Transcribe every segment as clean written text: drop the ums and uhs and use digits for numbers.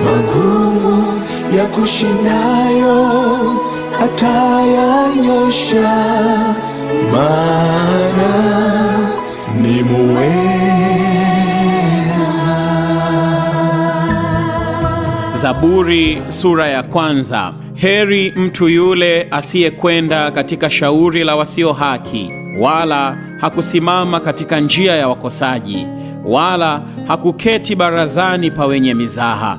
magumu ya kushindayo atayanyosha, maana ni muweza. Zaburi sura ya kwanza. Heri mtu yule asiyekwenda katika shauri la wasio haki, wala hakusimama katika njia ya wakosaji, wala hakuketi barazani pa wenye mizaha.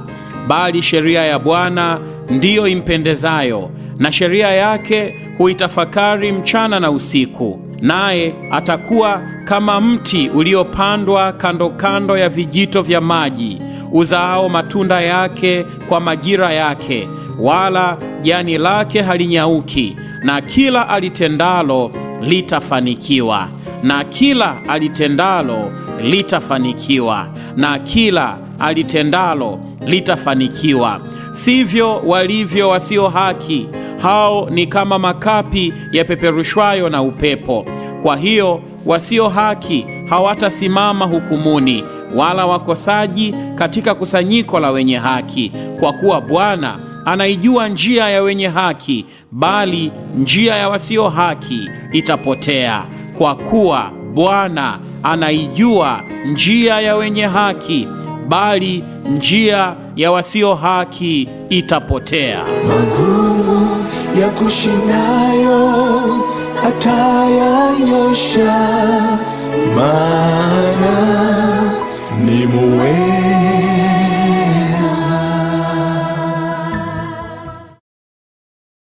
Bali sheria ya Bwana ndiyo impendezayo, na sheria yake huitafakari mchana na usiku. Naye atakuwa kama mti uliopandwa kando kando ya vijito vya maji, uzaao matunda yake kwa majira yake, wala jani lake halinyauki, na kila alitendalo litafanikiwa. Na kila alitendalo litafanikiwa. Na kila alitendalo litafanikiwa. Sivyo walivyo wasio haki, hao ni kama makapi yapeperushwayo na upepo. Kwa hiyo wasio haki hawatasimama hukumuni, wala wakosaji katika kusanyiko la wenye haki. Kwa kuwa Bwana anaijua njia ya wenye haki, bali njia ya wasio haki itapotea. Kwa kuwa Bwana anaijua njia ya wenye haki, bali njia ya wasio haki itapotea. Magumu ya kushindayo atayanyosha, maana ni muweza.